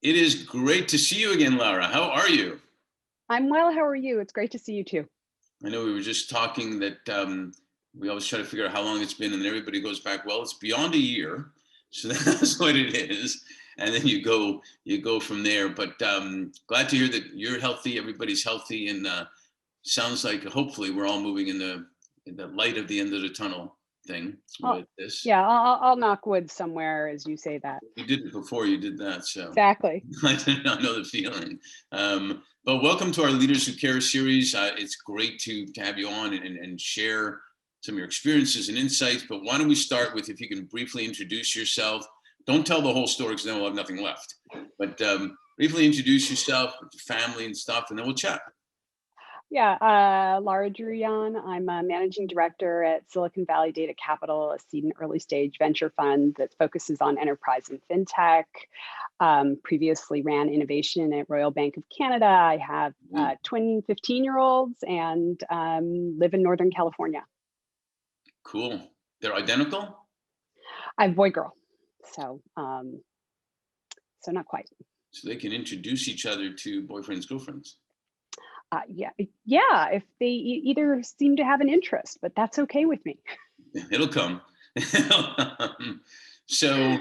It is great to see you again, Lara. How are you? I'm well. How are you? It's great to see you too. I know we were just talking that we always try to figure out how long it's been, and then everybody goes back, well, it's beyond a year, so that's what it is, and then you go from there. But glad to hear that you're healthy, everybody's healthy, and sounds like hopefully we're all moving in the light of the end of the tunnel thing Oh, with this. yeah, I'll knock wood somewhere as you say that. You did it before you did that, so Exactly. I did not know the feeling. But welcome to our Leaders Who Care series. It's great to have you on and share some of your experiences and insights. But why don't we start with, if you can briefly introduce yourself. Don't tell the whole story because then we'll have nothing left. But briefly introduce yourself with your family and stuff, and then we'll chat. Yeah, Lara Druyan. I'm a managing director at Silicon Valley Data Capital, a seed and early stage venture fund that focuses on enterprise and fintech. Previously ran innovation at Royal Bank of Canada. I have twin 15-year-olds and live in Northern California. Cool. They're identical? I have boy girl, so not quite. So they can introduce each other to boyfriends, girlfriends. Yeah. If they either seem to have an interest, but that's okay with me. It'll come. So,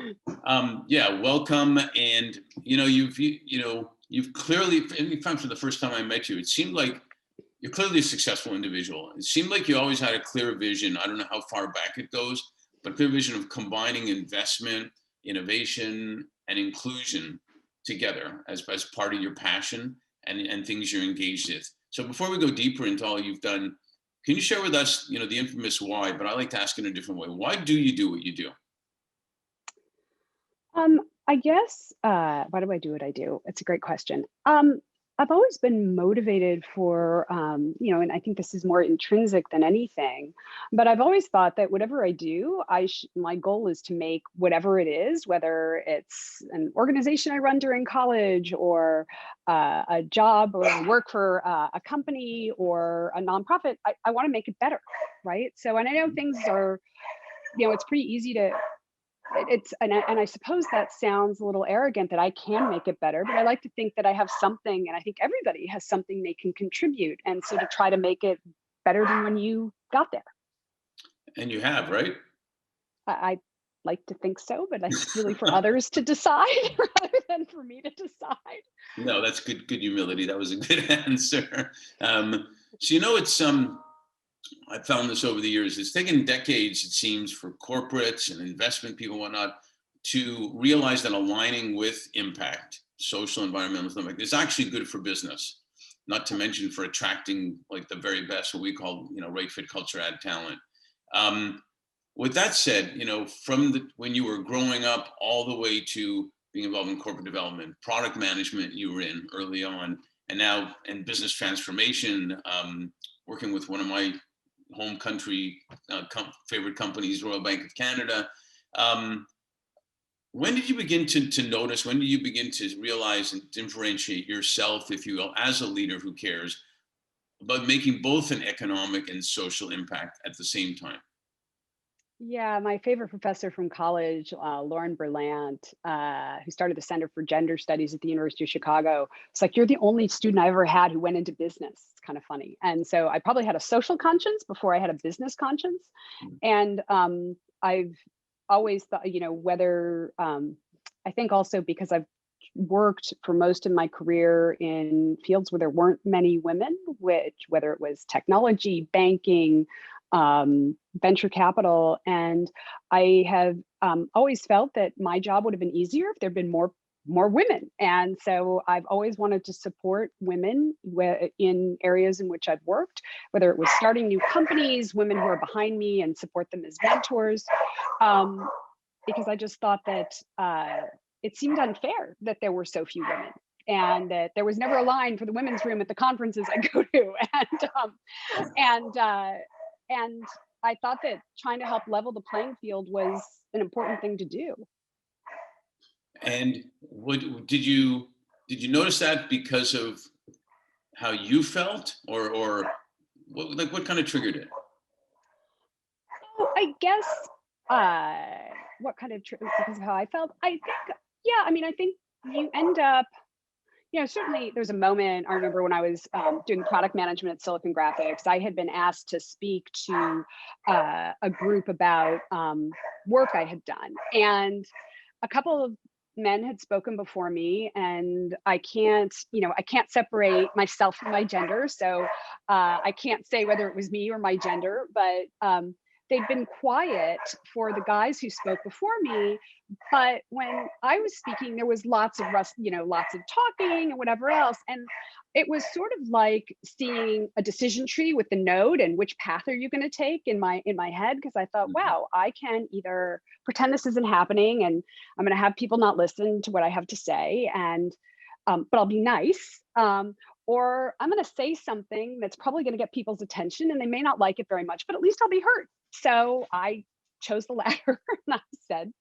yeah, welcome. And you've clearly, in fact, for the first time I met you, it seemed like you're clearly a successful individual. It seemed like you always had a clear vision. I don't know how far back it goes, but a clear vision of combining investment, innovation, and inclusion together as part of your passion and things you're engaged with. So before we go deeper into all you've done, can you share with us, the infamous why, but I like to ask in a different way. Why do you do what you do? I guess, why do I do what I do? It's a great question. I've always been motivated for, and I think this is more intrinsic than anything, but I've always thought that whatever I do, my goal is to make whatever it is, whether it's an organization I run during college or a job or work for a company or a nonprofit, I want to make it better, right? So, and I know things are, it's pretty easy to and I suppose that sounds a little arrogant that I can make it better, but I like to think that I have something, and I think everybody has something they can contribute, and so to try to make it better than when you got there. And you have, right? I like to think so, but it's really for others to decide rather than for me to decide. No, that's good humility. That was a good answer. So it's I found this over the years. It's taken decades, it seems, for corporates and investment people and whatnot to realize that aligning with impact, social, environmental impact, is actually good for business. Not to mention for attracting like the very best, what we call, right fit culture, add talent. With that said, from when you were growing up all the way to being involved in corporate development, product management, you were in early on, and now in business transformation, working with one of my home country favorite companies, Royal Bank of Canada. When did you begin to notice? When did you begin to realize and differentiate yourself, if you will, as a leader who cares about making both an economic and social impact at the same time? Yeah, my favorite professor from college, Lauren Berlant, who started the Center for Gender Studies at the University of Chicago, it's like, you're the only student I ever had who went into business. It's kind of funny. And so I probably had a social conscience before I had a business conscience. And I've always thought, whether I think also because I've worked for most of my career in fields where there weren't many women, whether it was technology, banking, venture capital. And I have always felt that my job would have been easier if there'd been more women. And so I've always wanted to support women in areas in which I've worked, whether it was starting new companies, women who are behind me, and support them as mentors. Because I just thought that it seemed unfair that there were so few women, and that there was never a line for the women's room at the conferences I go to. And I thought that trying to help level the playing field was an important thing to do. And what did you notice that because of how you felt, or what kind of triggered it? So I guess what kind of because of how I felt. I think, yeah. I mean, I think you end up, certainly there's a moment. I remember when I was doing product management at Silicon Graphics, I had been asked to speak to a group about work I had done. And a couple of men had spoken before me, and I can't separate myself from my gender. So I can't say whether it was me or my gender, but they'd been quiet for the guys who spoke before me. But when I was speaking, there was lots of lots of talking and whatever else. And it was sort of like seeing a decision tree with the node and which path are you going to take in my head, because I thought, Mhm. wow, I can either pretend this isn't happening and I'm going to have people not listen to what I have to say, and but I'll be nice, or I'm going to say something that's probably going to get people's attention and they may not like it very much, but at least I'll be heard. So I chose the latter and I said,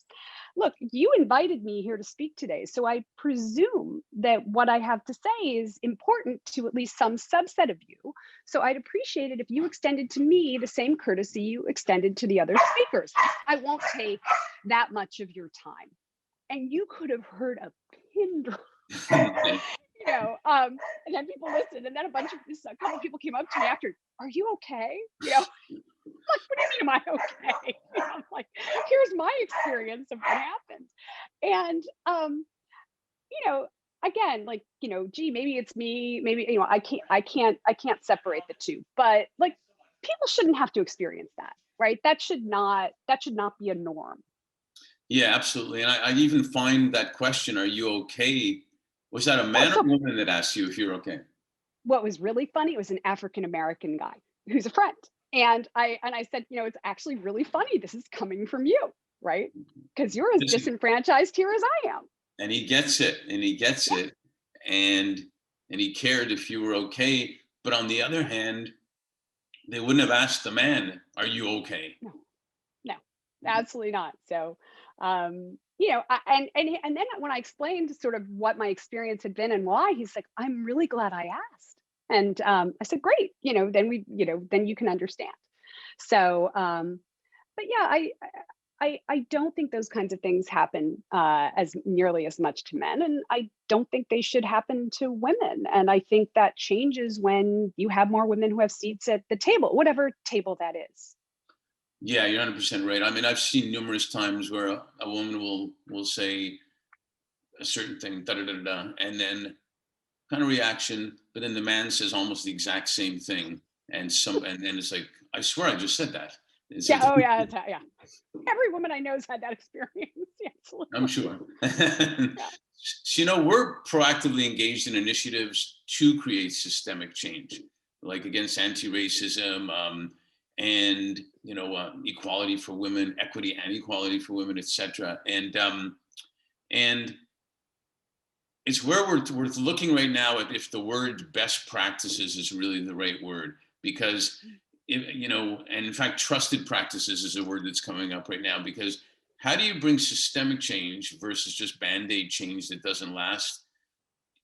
look, you invited me here to speak today, so I presume that what I have to say is important to at least some subset of you. So I'd appreciate it if you extended to me the same courtesy you extended to the other speakers. I won't take that much of your time. And you could have heard a pin drop. And then people listened, and then a couple of people came up to me after, "Are you okay?" Like, what do you mean, am I okay? I'm like, here's my experience of what happened. And you know, again, like, gee, maybe it's me, maybe, I can't separate the two. But like, people shouldn't have to experience that, right? That should not be a norm. Yeah, absolutely. And I even find that question, "Are you okay?" Was that a Oh, man or so woman that asked you if you're okay? what was really funny was an African American guy who's a friend. And I said, it's actually really funny. This is coming from you, right? Because you're as Listen, disenfranchised here as I am. and he gets it, and he gets Yeah. it, and he cared if you were okay. But on the other hand, they wouldn't have asked the man, "Are you okay?" No, no, absolutely not. So, and then when I explained sort of what my experience had been and why, he's like, "I'm really glad I asked." And I said, "Great, then you can understand." So, but yeah, I don't think those kinds of things happen as nearly as much to men, and I don't think they should happen to women. And I think that changes when you have more women who have seats at the table, whatever table that is. Yeah, you're 100% right. I mean, I've seen numerous times where a woman will say a certain thing, da da da da, da, and then kind of reaction, but then the man says almost the exact same thing, and then it's like, I swear I just said that. It's Yeah. like, Oh, yeah. Yeah. Every woman I know has had that experience. Yeah, I'm absolutely. sure. Yeah. So, we're proactively engaged in initiatives to create systemic change, like against anti-racism, and equality for women, equity and equality for women, etc. And it's where we're looking right now at if the word best practices is really the right word, because and in fact trusted practices is a word that's coming up right now, because how do you bring systemic change versus just band-aid change that doesn't last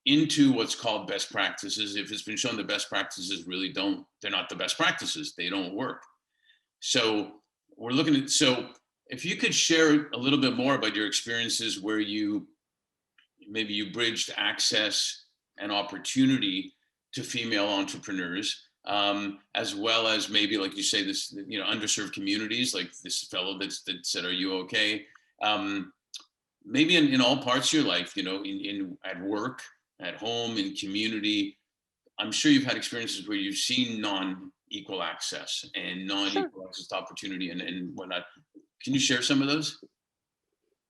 into what's called best practices if it's been shown the best practices really don't, they're not the best practices, they don't work. So we're looking at, so if you could share a little bit more about your experiences where maybe you bridged access and opportunity to female entrepreneurs, as well as maybe, like you say, this, underserved communities, like this fellow that said, "Are you okay?" Um, Maybe in all parts of your life, in at work, at home, in community. I'm sure you've had experiences where you've seen non-equal access and Sure. non-equal access to opportunity and whatnot. Can you share some of those?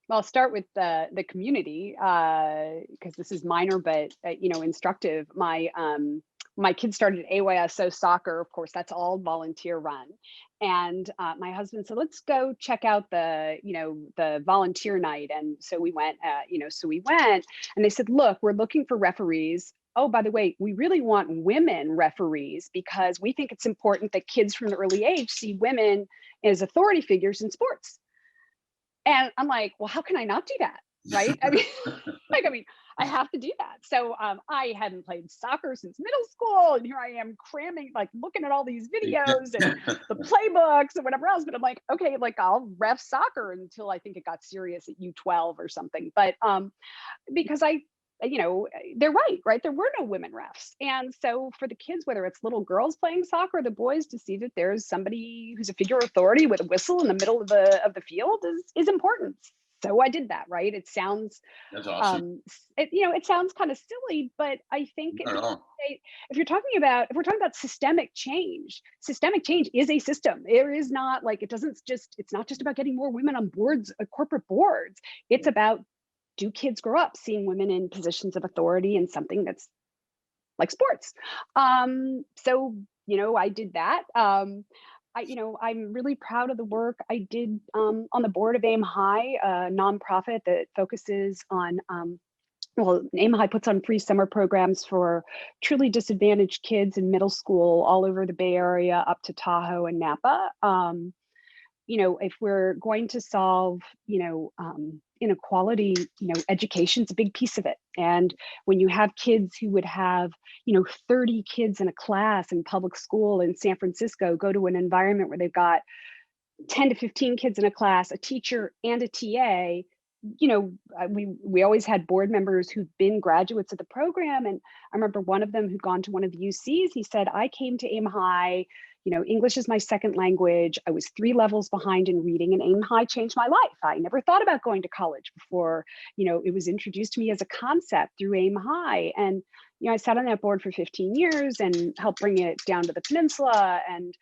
Well, I'll start with the community because this is minor but instructive. My kids started AYSO soccer. Of course, that's all volunteer run. And my husband said, "Let's go check out the volunteer night." And so we went. And they said, "Look, we're looking for referees. Oh, by the way, we really want women referees because we think it's important that kids from the early age see women as authority figures in sports." And I'm like, well, how can I not do that? Right. I mean, like, I have to do that. So I hadn't played soccer since middle school, and here I am cramming, like looking at all these videos and the playbooks and whatever else. But I'm like, okay, like I'll ref soccer until I think it got serious at U12 or something. But because they're right? There were no women refs. And so for the kids, whether it's little girls playing soccer, or the boys, to see that there's somebody who's a figure of authority with a whistle in the middle of the field is important. So I did that, right? It sounds That's awesome. it sounds kind of silly, but I think Not at all. if we're talking about systemic change is a system. There is not like, it's not just about getting more women on boards, corporate boards. It's about, do kids grow up seeing women in positions of authority in something that's like sports? So, I did that. I'm really proud of the work I did on the board of Aim High, a nonprofit that focuses on, Aim High puts on free summer programs for truly disadvantaged kids in middle school all over the Bay Area up to Tahoe and Napa. If we're going to solve, inequality, education's a big piece of it. And when you have kids who would have, 30 kids in a class in public school in San Francisco, go to an environment where they've got 10 to 15 kids in a class, a teacher and a TA, we always had board members who've been graduates of the program. And I remember one of them who'd gone to one of the UCs, he said, I came to Aim High, English is my second language. I was 3 levels behind in reading, and Aim High changed my life. I never thought about going to college before, it was introduced to me as a concept through Aim High. And, I sat on that board for 15 years and helped bring it down to the peninsula. And,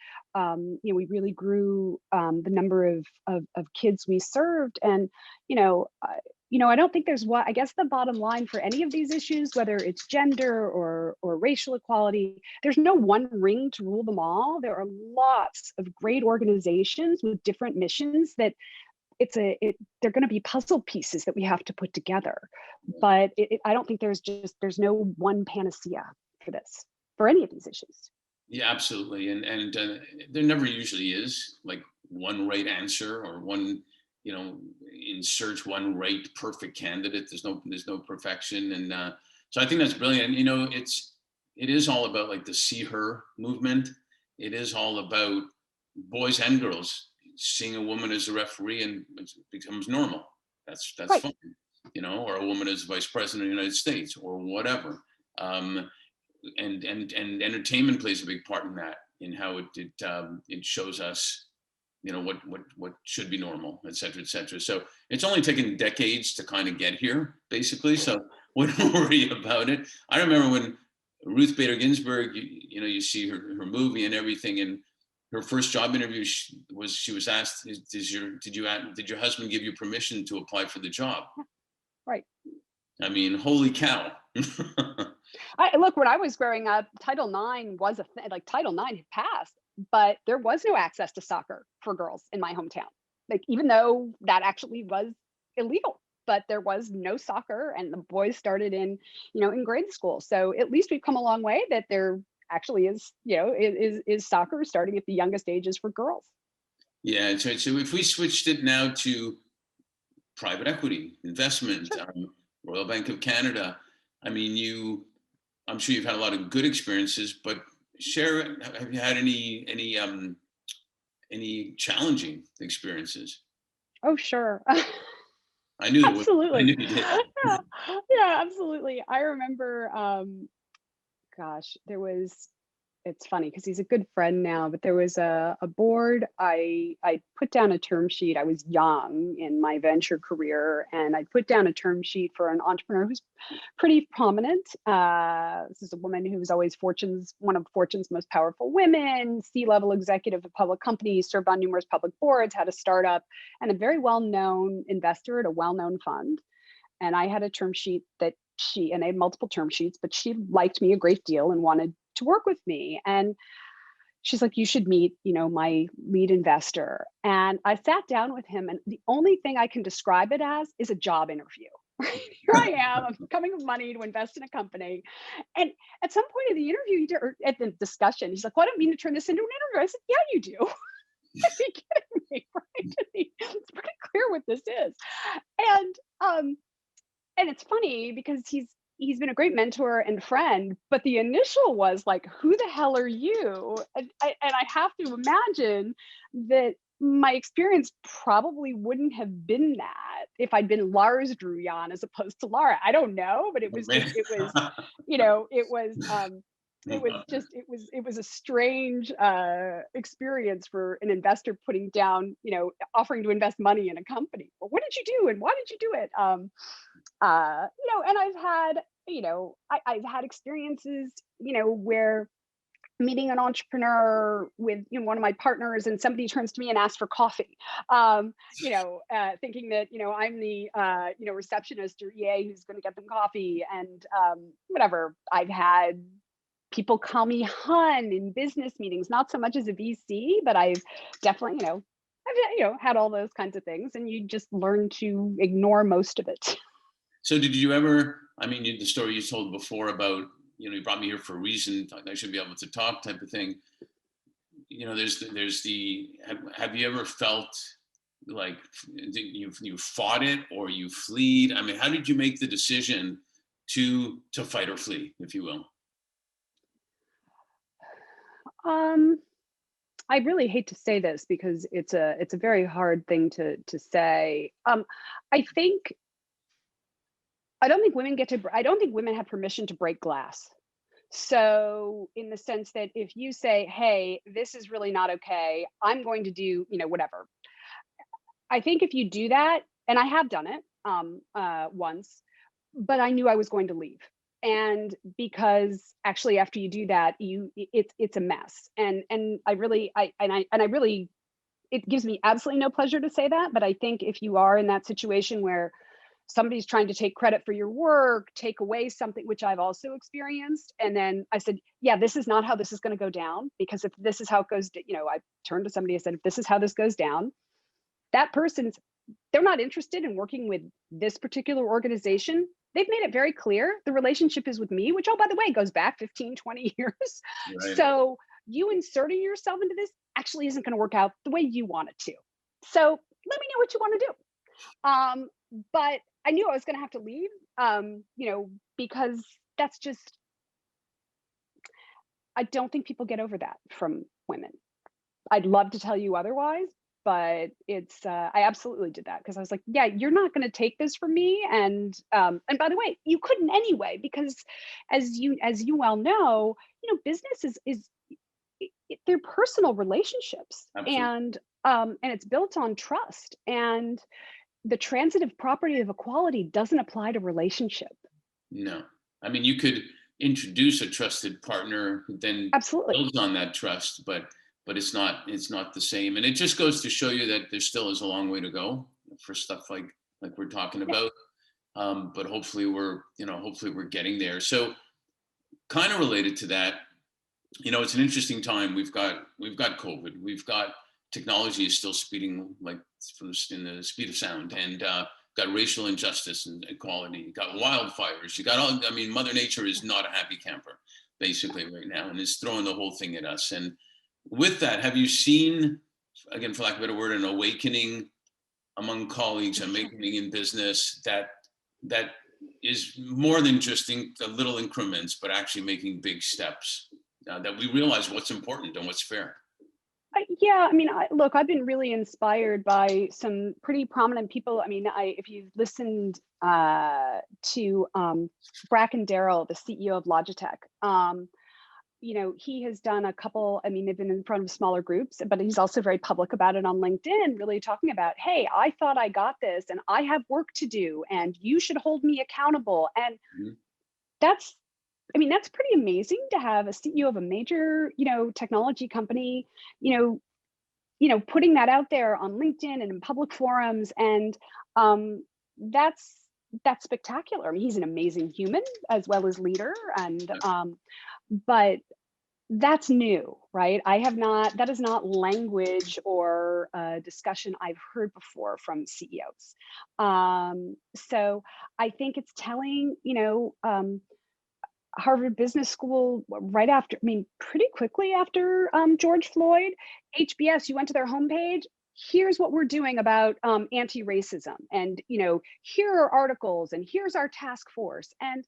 we really grew the number of kids we served. And, I don't think I guess the bottom line for any of these issues, whether it's gender or racial equality, there's no one ring to rule them all. There are lots of great organizations with different missions that they're going to be puzzle pieces that we have to put together. But I don't think there's no one panacea for any of these issues. Yeah, absolutely. And there never usually is like one right answer or one, insert one right perfect candidate. There's no perfection. And so I think that's brilliant. It is all about like the See Her movement. It is all about boys and girls seeing a woman as a referee, and it becomes normal. That's Right. fine, or a woman as vice president of the United States or whatever. And entertainment plays a big part in that, in how it shows us, what should be normal, et cetera, et cetera. So it's only taken decades to kind of get here, basically. So wouldn't worry about it. I remember when Ruth Bader Ginsburg, you see her movie and everything, and her first job interview she was asked, did your husband give you permission to apply for the job? Right. I mean, holy cow. Look, when I was growing up, Title IX was a thing. Like Title IX had passed, but there was no access to soccer for girls in my hometown. Like, even though that actually was illegal, but there was no soccer, and the boys started in grade school. So at least we've come a long way that there actually is soccer starting at the youngest ages for girls. Yeah. So if we switched it now to private equity investment, Sure. Royal Bank of Canada. I mean, I'm sure you've had a lot of good experiences, but have you had any challenging experiences? Oh, sure. I knew Absolutely. I knew you did. Yeah, absolutely. I remember, it's funny because he's a good friend now, but there was a board. I put down a term sheet. I was young in my venture career, and I put down a term sheet for an entrepreneur who's pretty prominent. This is a woman who was always one of Fortune's most powerful women, C-level executive of public companies, served on numerous public boards, had a startup, and a very well-known investor at a well-known fund. And I had a term sheet and I had multiple term sheets, but she liked me a great deal and wanted to work with me. And she's like, you should meet, my lead investor. And I sat down with him, and the only thing I can describe it as is a job interview. Here I am, I'm coming with money to invest in a company. And at some point in the interview, or at the discussion, he's like, well, I don't mean to turn this into an interview. I said, yeah, you do. Are you kidding me? Right? It's pretty clear what this is. And it's funny because he's been a great mentor and friend, but the initial was like, "Who the hell are you?" And I have to imagine that my experience probably wouldn't have been that if I'd been Lars Druyan as opposed to Lara. I don't know, but it was just it was, you know, it was just it was a strange experience for an investor putting down, offering to invest money in a company. Well, what did you do and why did you do it? And I've had experiences, where meeting an entrepreneur with one of my partners and somebody turns to me and asks for coffee, thinking that I'm the receptionist or EA who's going to get them coffee, and whatever. I've had people call me hun in business meetings, not so much as a VC, but I've definitely I've had all those kinds of things, and you just learn to ignore most of it. So did you ever, I mean, the story you told before about, you brought me here for a reason, I should be able to talk type of thing. Have you ever felt like you fought it or you fled? I mean, how did you make the decision to fight or flee, if you will? I really hate to say this because it's a very hard thing to say. I think I don't think women have permission to break glass. So in the sense that if you say, "Hey, this is really not okay. I'm going to do, whatever." I think if you do that, and I have done it once, but I knew I was going to leave. And because actually after you do that, it's a mess. And I really it gives me absolutely no pleasure to say that, but I think if you are in that situation where somebody's trying to take credit for your work, take away something, which I've also experienced. And then I said, yeah, this is not how this is going to go down, because if this is how it goes, I turned to somebody and said, if this is how this goes down, that they're not interested in working with this particular organization. They've made it very clear the relationship is with me, which, oh, by the way, goes back 15, 20 years. Right. So you inserting yourself into this actually isn't going to work out the way you want it to. So let me know what you want to do. But I knew I was going to have to leave, because that's just, I don't think people get over that from women. I'd love to tell you otherwise, but I absolutely did that because I was like, yeah, you're not going to take this from me. And by the way, you couldn't anyway, because as you well know, business they're personal relationships. Absolutely. And it's built on trust, and the transitive property of equality doesn't apply to relationship. No, I mean, you could introduce a trusted partner who then Absolutely. builds on that trust, but it's not the same. And it just goes to show you that there still is a long way to go for stuff like we're talking about. But hopefully we're getting there. So kind of related to that, it's an interesting time. We've got COVID. We've got technology is still speeding like in the speed of sound, and got racial injustice and equality. You got wildfires. You got all. I mean, Mother Nature is not a happy camper, basically, right now, and is throwing the whole thing at us. And with that, have you seen, again, for lack of a better word, an awakening among colleagues, awakening in business that is more than just the little increments, but actually making big steps, that we realize what's important and what's fair? Yeah, I mean, look, I've been really inspired by some pretty prominent people. I mean, if you've listened to Bracken Darrell, the CEO of Logitech, he has done a couple. I mean, they've been in front of smaller groups, but he's also very public about it on LinkedIn, really talking about, hey, I thought I got this, and I have work to do, and you should hold me accountable. And that's pretty amazing to have a CEO of a major, technology company, putting that out there on LinkedIn and in public forums. And that's spectacular. I mean, he's an amazing human as well as leader. And, but that's new, right? That is not language or discussion I've heard before from CEOs. So I think it's telling, Harvard Business School pretty quickly after George Floyd, HBS, you went to their homepage, here's what we're doing about anti-racism, and here are articles, and here's our task force. And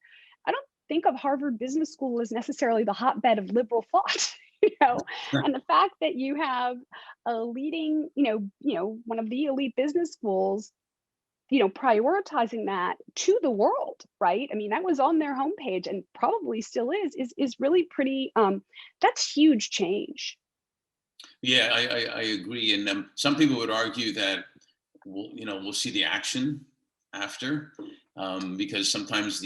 I don't think of Harvard Business School as necessarily the hotbed of liberal thought. And the fact that you have a leading, one of the elite business schools, prioritizing that to the world, right? I mean, that was on their homepage and probably still is really pretty, that's huge change. Yeah, I agree. And some people would argue that we'll see the action after, because sometimes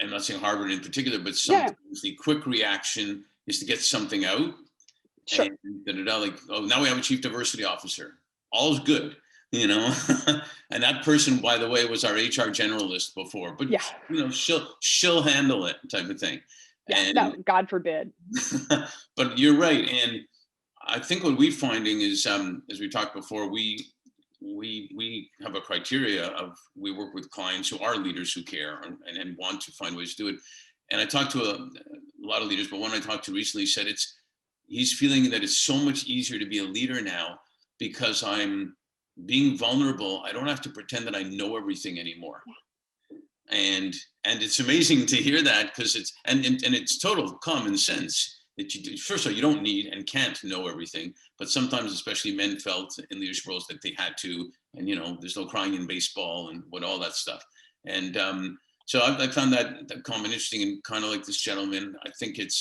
I'm not saying Harvard in particular, but sometimes the quick reaction is to get something out. Sure. And like, oh, now we have a chief diversity officer. All's good, and that person, by the way, was our HR generalist before, but she'll handle it, type of thing. Yeah, And, no, God forbid. But you're right. And I think what we're finding is, as we talked before, we have a criteria of, we work with clients who are leaders who care and want to find ways to do it. And I talked to a lot of leaders, but one I talked to recently said he's feeling that it's so much easier to be a leader now because I'm being vulnerable. I don't have to pretend that I know everything anymore. And it's amazing to hear that, because it's total common sense that first of all, you don't need and can't know everything, but sometimes, especially men, felt in leadership roles that they had to, and there's no crying in baseball and all that stuff. And so I found that comment interesting, and kind of like this gentleman, I think it's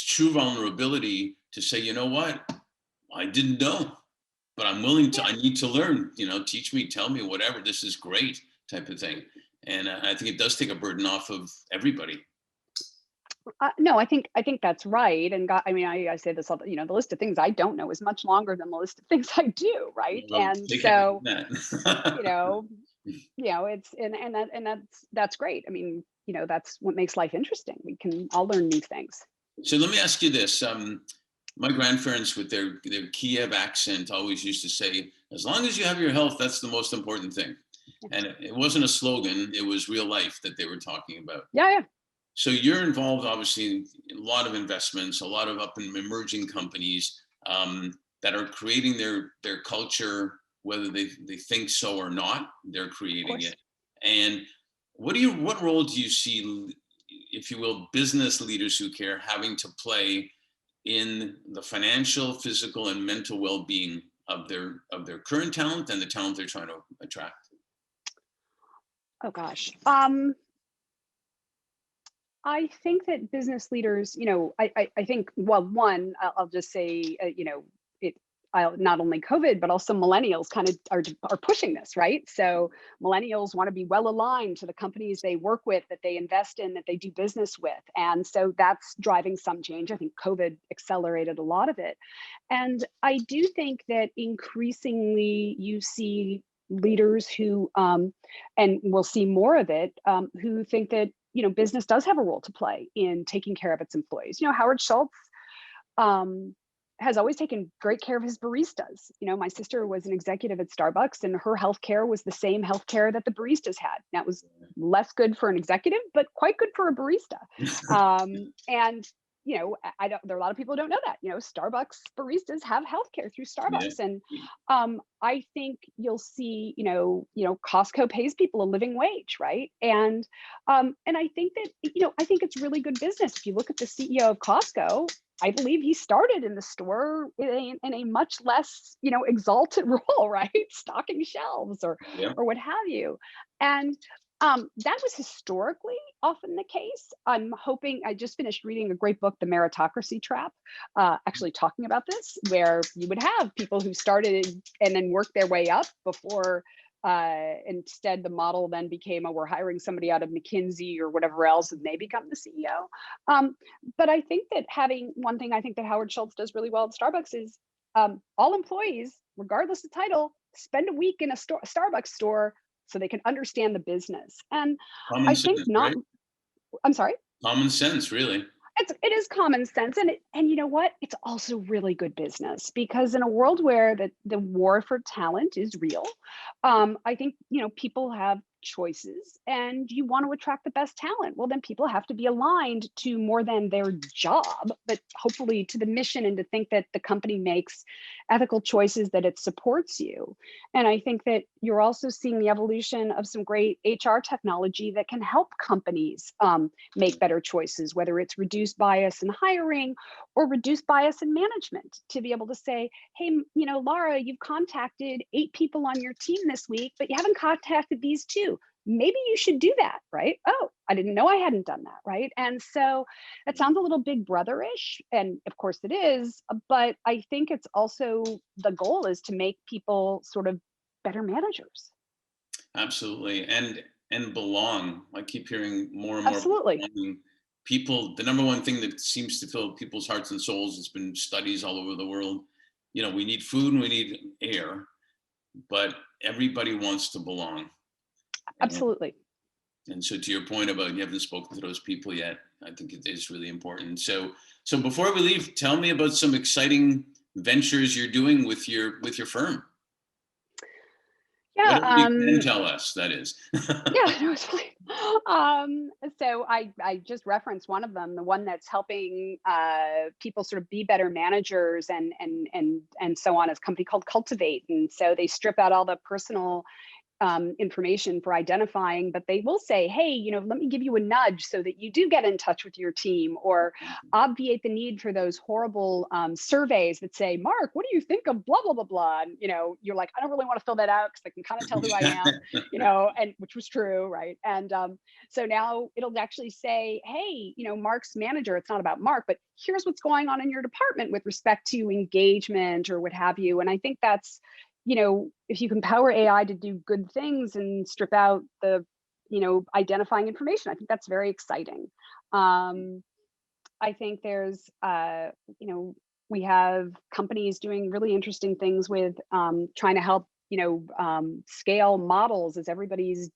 true vulnerability to say, you know what, I didn't know, but I'm willing to, I need to learn, teach me, tell me, whatever, this is great, type of thing. And I think it does take a burden off of everybody. No, I think that's right. And God, I mean, I say this all, the list of things I don't know is much longer than the list of things I do, right? Well, and so, that's great. I mean, that's what makes life interesting. We can all learn new things. So let me ask you this. My grandparents, with their Kiev accent, always used to say, as long as you have your health, that's the most important thing. And it wasn't a slogan, it was real life that they were talking about. Yeah. So you're involved, obviously, in a lot of investments, a lot of up and emerging companies that are creating their culture, whether they think so or not, they're creating it. And what role do you see, if you will, business leaders who care having to play in the financial, physical, and mental well-being of their current talent and the talent they're trying to attract? Oh gosh. I think that business leaders, I think, well, one, I'll just say, not only COVID, but also millennials kind of are pushing this, right? So millennials want to be well aligned to the companies they work with, that they invest in, that they do business with. And so that's driving some change. I think COVID accelerated a lot of it. And I do think that increasingly you see leaders who, and we'll see more of it, who think that, business does have a role to play in taking care of its employees. Howard Schultz has always taken great care of his baristas. My sister was an executive at Starbucks, and her healthcare was the same healthcare that the baristas had. That was less good for an executive, but quite good for a barista. And there are a lot of people who don't know that. Starbucks baristas have healthcare through Starbucks, and I think you'll see, Costco pays people a living wage, right? And I think that, I think it's really good business. If you look at the CEO of Costco, I believe he started in the store in a much less, exalted role, right? Stocking shelves or what have you. And that was historically often the case. I'm hoping, I just finished reading a great book, The Meritocracy Trap, actually talking about this, where you would have people who started and then worked their way up before, instead the model then became, we're hiring somebody out of McKinsey or whatever else, and they become the CEO. But I think that one thing I think that Howard Schultz does really well at Starbucks is all employees, regardless of title, spend a week in a Starbucks store so they can understand the business. And Common sense, right? I'm sorry? Common sense, really. It is common sense. And you know what? It's also really good business, because in a world where the war for talent is real, I think, people have choices and you want to attract the best talent. Well, then people have to be aligned to more than their job, but hopefully to the mission, and to think that the company makes ethical choices, that it supports you. And I think that you're also seeing the evolution of some great HR technology that can help companies make better choices, whether it's reduce bias in hiring or reduce bias in management, to be able to say, hey, Lara, you've contacted 8 people on your team this week, but you haven't contacted these 2. Maybe you should do that, right? Oh, I didn't know I hadn't done that, right? And so it sounds a little big brotherish, and of course it is, but I think it's also, the goal is to make people sort of better managers. Absolutely. And belong. I keep hearing more and more Absolutely. belonging. People, the number one thing that seems to fill people's hearts and souls, has been studies all over the world. We need food and we need air, but everybody wants to belong. And, Absolutely. and so to your point about you haven't spoken to those people yet, I think it is really important. So before we leave, tell me about some exciting ventures you're doing with your firm. Yeah. Whatever you can tell us, that is. Yeah, no, it's fine. So I just referenced one of them, the one that's helping people sort of be better managers and so on, is a company called Cultivate. And so they strip out all the personal information for identifying, but they will say, hey, let me give you a nudge so that you do get in touch with your team, or obviate the need for those horrible surveys that say, Mark, what do you think of blah, blah, blah, blah. And, you're like, I don't really want to fill that out because I can kind of tell who I am, and which was true. Right. And so now it'll actually say, hey, Mark's manager, it's not about Mark, but here's what's going on in your department with respect to engagement or what have you. And I think that's, if you can power AI to do good things and strip out the, identifying information, I think that's very exciting. I think there's, we have companies doing really interesting things with trying to help, scale models as everybody's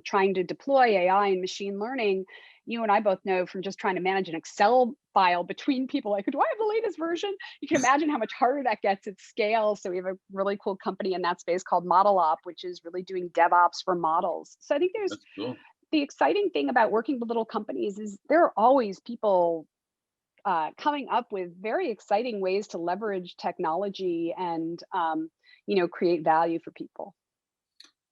trying to deploy AI and machine learning. You and I both know from just trying to manage an Excel file between people, like, do I have the latest version? You can imagine how much harder that gets at scale. So we have a really cool company in that space called ModelOp, which is really doing DevOps for models. So I think there's, That's cool. the exciting thing about working with little companies is there are always people coming up with very exciting ways to leverage technology and create value for people.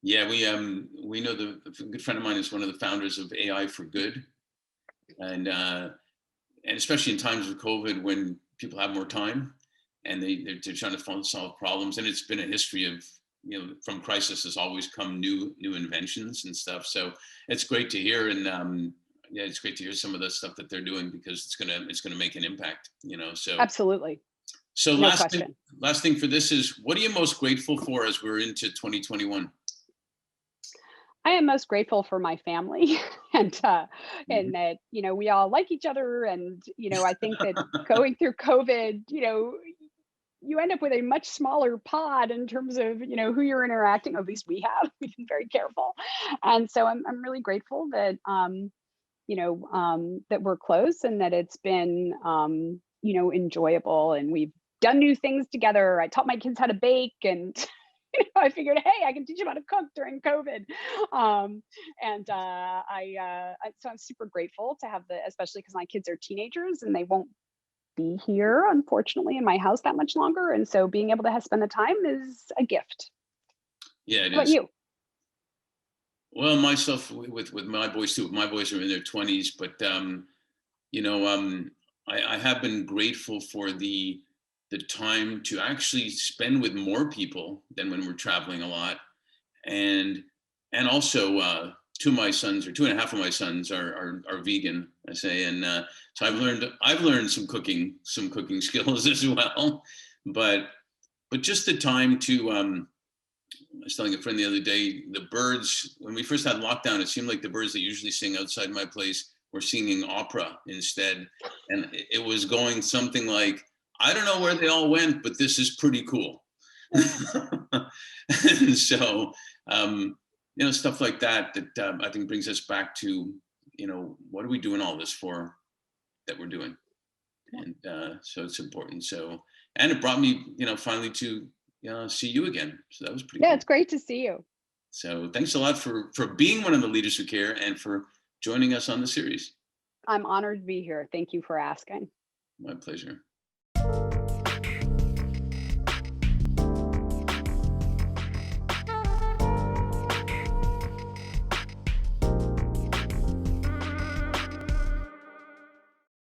Yeah, we know a good friend of mine is one of the founders of AI for Good, and especially in times of COVID when people have more time and they're trying to solve problems, and it's been a history of, from crisis has always come new inventions and stuff. So it's great to hear, and yeah, it's great to hear some of the stuff that they're doing, because it's gonna make an impact. So Absolutely. so No question. last thing for this is, what are you most grateful for as we're into 2021? I am most grateful for my family and Mhm. that, we all like each other. And, I think that going through COVID, you end up with a much smaller pod in terms of, who you're interacting. At least we have. We've been very careful. And so I'm really grateful that, that we're close and that it's been, enjoyable, and we've done new things together. I taught my kids how to bake, and I figured, hey, I can teach them how to cook during COVID. And so I'm super grateful to have especially because my kids are teenagers and they won't be here, unfortunately, in my house that much longer. And so being able to spend the time is a gift. Yeah, it How about is. you? Well, myself with my boys too. My boys are in their 20s, but you know, I have been grateful for the time to actually spend with more people than when we're traveling a lot, and also 2 of my sons, or 2.5 of my sons, are vegan. I say, and so I've learned some cooking skills as well, but just the time to I was telling a friend the other day, the birds, when we first had lockdown, it seemed like the birds that usually sing outside my place were singing opera instead. And it was going something like, I don't know where they all went, but this is pretty cool. And so, stuff like that I think brings us back to, what are we doing all this for that we're doing? And so it's important. So, and it brought me, finally to see you again. So that was pretty Yeah, cool. it's great to see you. So thanks a lot for being one of the leaders who care and for joining us on the series. I'm honored to be here. Thank you for asking. My pleasure.